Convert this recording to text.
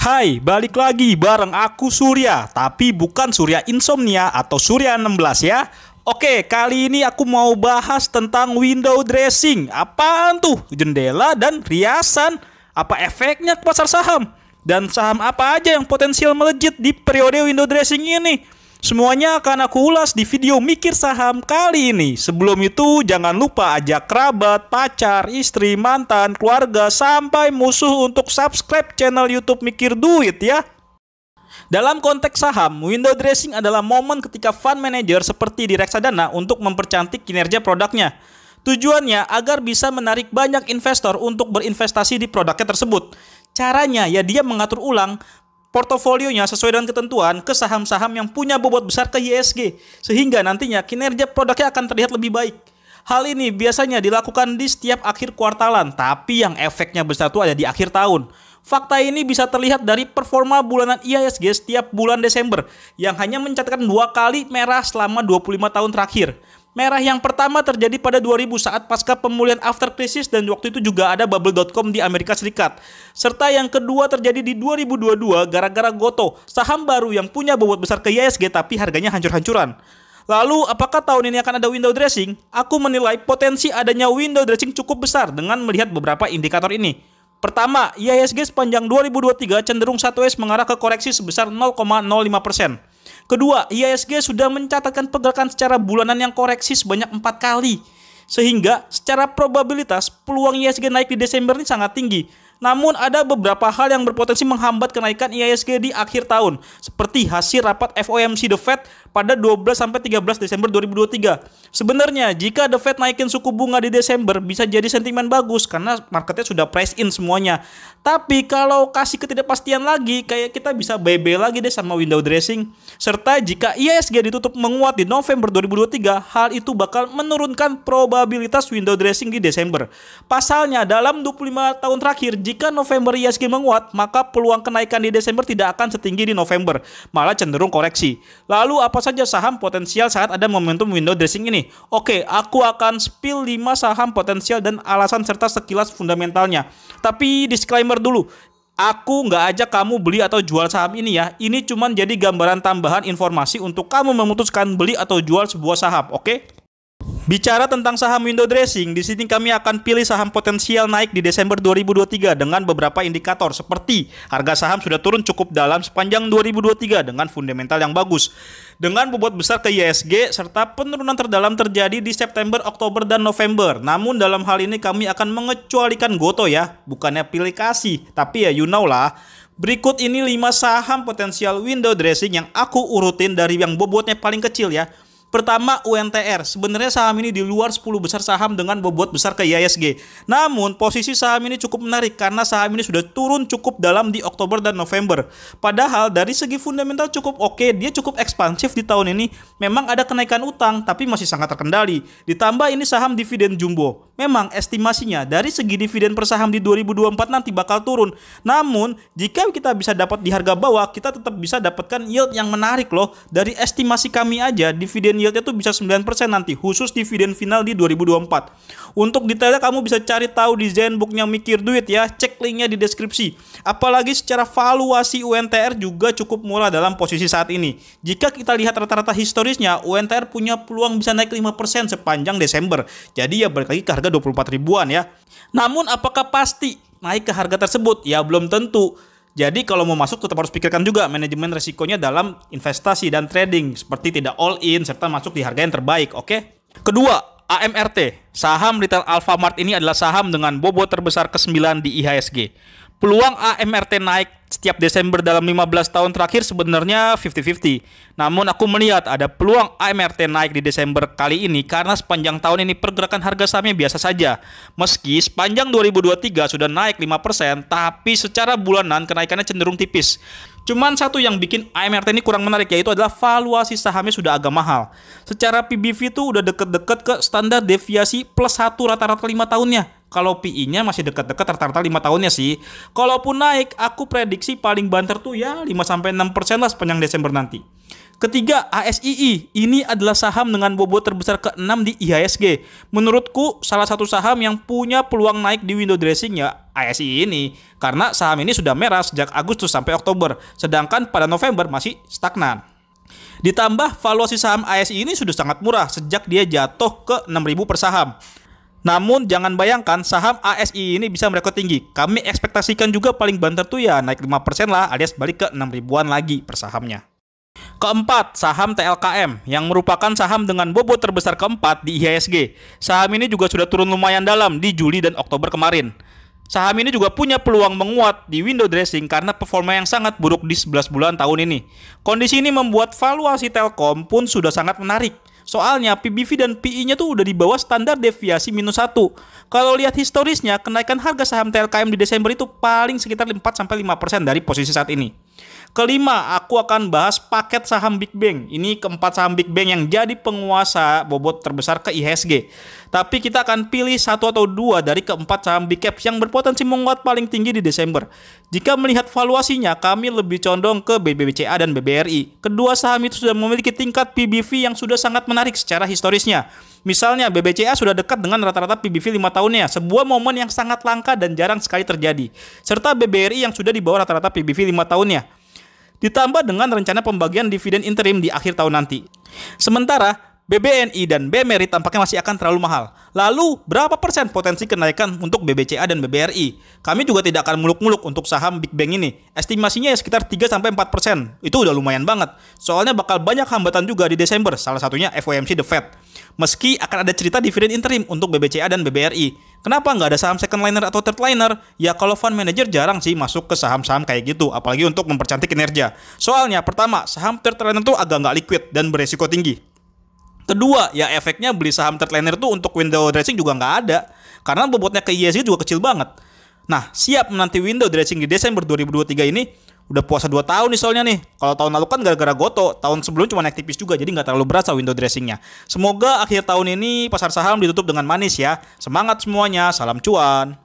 Hai, balik lagi bareng aku Surya, tapi bukan Surya Insomnia atau Surya 16 ya. Oke, kali ini aku mau bahas tentang window dressing. Apaan tuh? Jendela dan riasan. Apa efeknya ke pasar saham? Dan saham apa aja yang potensial melejit di periode window dressing ini? Semuanya akan aku ulas di video Mikir Saham kali ini. Sebelum itu jangan lupa ajak kerabat, pacar, istri, mantan, keluarga, sampai musuh untuk subscribe channel YouTube Mikir Duit ya. Dalam konteks saham, window dressing adalah momen ketika fund manager seperti di reksadana untuk mempercantik kinerja produknya. Tujuannya agar bisa menarik banyak investor untuk berinvestasi di produknya tersebut. Caranya ya dia mengatur ulang portofolionya sesuai dengan ketentuan ke saham-saham yang punya bobot besar ke IHSG, sehingga nantinya kinerja produknya akan terlihat lebih baik. Hal ini biasanya dilakukan di setiap akhir kuartalan, tapi yang efeknya besar itu ada di akhir tahun. Fakta ini bisa terlihat dari performa bulanan IHSG setiap bulan Desember, yang hanya mencatatkan 2 kali merah selama 25 tahun terakhir. Merah yang pertama terjadi pada 2000 saat pasca pemulihan after crisis dan waktu itu juga ada bubble.com di Amerika Serikat. Serta yang kedua terjadi di 2022 gara-gara Goto, saham baru yang punya bobot besar ke IHSG tapi harganya hancur-hancuran. Lalu apakah tahun ini akan ada window dressing? Aku menilai potensi adanya window dressing cukup besar dengan melihat beberapa indikator ini. Pertama, IHSG sepanjang 2023 cenderung sideways mengarah ke koreksi sebesar 0,05%. Kedua, IHSG sudah mencatatkan pergerakan secara bulanan yang koreksi sebanyak 4 kali. Sehingga secara probabilitas peluang IHSG naik di Desember ini sangat tinggi. Namun ada beberapa hal yang berpotensi menghambat kenaikan IHSG di akhir tahun, seperti hasil rapat FOMC The Fed pada 12-13 Desember 2023. Sebenarnya jika The Fed naikin suku bunga di Desember bisa jadi sentimen bagus karena marketnya sudah price in semuanya. Tapi kalau kasih ketidakpastian lagi, kayak kita bisa buy lagi deh sama window dressing. Serta jika IHSG ditutup menguat di November 2023, hal itu bakal menurunkan probabilitas window dressing di Desember. Pasalnya dalam 25 tahun terakhir, jika November IHSG menguat, maka peluang kenaikan di Desember tidak akan setinggi di November, malah cenderung koreksi. Lalu apa saja saham potensial saat ada momentum window dressing ini? Oke, aku akan spill 5 saham potensial dan alasan serta sekilas fundamentalnya. Tapi disclaimer dulu, aku nggak ajak kamu beli atau jual saham ini ya. Ini cuma jadi gambaran tambahan informasi untuk kamu memutuskan beli atau jual sebuah saham, oke? Bicara tentang saham window dressing, di sini kami akan pilih saham potensial naik di Desember 2023 dengan beberapa indikator seperti harga saham sudah turun cukup dalam sepanjang 2023 dengan fundamental yang bagus, dengan bobot besar ke IHSG serta penurunan terdalam terjadi di September, Oktober, dan November. Namun dalam hal ini kami akan mengecualikan Goto ya, bukannya pilih kasih, tapi ya you know lah. Berikut ini 5 saham potensial window dressing yang aku urutin dari yang bobotnya paling kecil ya. Pertama, UNTR. Sebenarnya saham ini di luar 10 besar saham dengan bobot besar ke IHSG. Namun, posisi saham ini cukup menarik karena saham ini sudah turun cukup dalam di Oktober dan November. Padahal dari segi fundamental cukup oke, dia cukup ekspansif di tahun ini. Memang ada kenaikan utang, tapi masih sangat terkendali. Ditambah ini saham dividen jumbo. Memang estimasinya dari segi dividen per saham di 2024 nanti bakal turun. Namun, jika kita bisa dapat di harga bawah, kita tetap bisa dapatkan yield yang menarik loh. Dari estimasi kami aja, dividen yieldnya tuh bisa 9% nanti, khusus dividen final di 2024. Untuk detailnya kamu bisa cari tahu di Zenbooknya Mikir Duit ya, cek linknya di deskripsi. Apalagi secara valuasi UNTR juga cukup murah dalam posisi saat ini. Jika kita lihat rata-rata historisnya, UNTR punya peluang bisa naik 5% sepanjang Desember. Jadi ya balik lagi ke harga 24 ribuan ya. Namun apakah pasti naik ke harga tersebut? Ya belum tentu. Jadi kalau mau masuk tetap harus pikirkan juga manajemen resikonya dalam investasi dan trading, seperti tidak all in serta masuk di harga yang terbaik, oke? Kedua, AMRT. Saham retail Alfamart ini adalah saham dengan bobot terbesar ke-9 di IHSG. Peluang AMRT naik setiap Desember dalam 15 tahun terakhir sebenarnya 50-50. Namun aku melihat ada peluang AMRT naik di Desember kali ini karena sepanjang tahun ini pergerakan harga sahamnya biasa saja. Meski sepanjang 2023 sudah naik 5%, tapi secara bulanan kenaikannya cenderung tipis. Cuman satu yang bikin AMRT ini kurang menarik yaitu adalah valuasi sahamnya sudah agak mahal. Secara PBV itu udah deket-deket ke standar deviasi plus 1 rata-rata 5 tahunnya. Kalau PI-nya masih dekat-dekat rata-rata 5 tahunnya sih. Kalaupun naik, aku prediksi paling banter tuh ya 5-6% lah sepanjang Desember nanti. Ketiga, ASII. Ini adalah saham dengan bobot terbesar ke-6 di IHSG. Menurutku, salah satu saham yang punya peluang naik di window dressing ya ASII ini. Karena saham ini sudah merah sejak Agustus sampai Oktober, sedangkan pada November masih stagnan. Ditambah, valuasi saham ASII ini sudah sangat murah sejak dia jatuh ke 6.000 per saham. Namun jangan bayangkan saham ASI ini bisa merekod tinggi. Kami ekspektasikan juga paling banter tuh ya naik 5% lah alias balik ke 6.000-an lagi per sahamnya. Keempat, saham TLKM yang merupakan saham dengan bobot terbesar keempat di IHSG. Saham ini juga sudah turun lumayan dalam di Juli dan Oktober kemarin. Saham ini juga punya peluang menguat di window dressing karena performa yang sangat buruk di 11 bulan tahun ini. Kondisi ini membuat valuasi Telkom pun sudah sangat menarik. Soalnya PBV dan PI-nya tuh udah di bawah standar deviasi -1. Kalau lihat historisnya, kenaikan harga saham TLKM di Desember itu paling sekitar 4-5% dari posisi saat ini. Kelima, aku akan bahas paket saham Big Bang. Ini keempat saham Big Bang yang jadi penguasa bobot terbesar ke IHSG. Tapi kita akan pilih satu atau dua dari keempat saham Big Cap yang berpotensi menguat paling tinggi di Desember. Jika melihat valuasinya, kami lebih condong ke BBCA dan BBRI. Kedua saham itu sudah memiliki tingkat PBV yang sudah sangat menarik secara historisnya. Misalnya BBCA sudah dekat dengan rata-rata PBV 5 tahunnya, sebuah momen yang sangat langka dan jarang sekali terjadi. Serta BBRI yang sudah di bawah rata-rata PBV 5 tahunnya. Ditambah dengan rencana pembagian dividen interim di akhir tahun nanti. Sementara BBNI dan BMRI tampaknya masih akan terlalu mahal. Lalu, berapa persen potensi kenaikan untuk BBCA dan BBRI? Kami juga tidak akan muluk-muluk untuk saham Big Bang ini. Estimasinya ya sekitar 3-4%. Itu udah lumayan banget. Soalnya bakal banyak hambatan juga di Desember, salah satunya FOMC The Fed. Meski akan ada cerita dividen interim untuk BBCA dan BBRI. Kenapa nggak ada saham second liner atau third liner? Ya kalau fund manager jarang sih masuk ke saham-saham kayak gitu, apalagi untuk mempercantik kinerja. Soalnya pertama, saham third liner tuh agak nggak liquid dan beresiko tinggi. Kedua, ya efeknya beli saham third liner tuh untuk window dressing juga nggak ada. Karena bobotnya ke IHSG juga kecil banget. Nah, siap menanti window dressing di Desember 2023 ini. Udah puasa 2 tahun nih soalnya nih. Kalau tahun lalu kan gara-gara goto, tahun sebelum cuma naik tipis juga, jadi nggak terlalu berasa window dressingnya. Semoga akhir tahun ini pasar saham ditutup dengan manis ya. Semangat semuanya, salam cuan.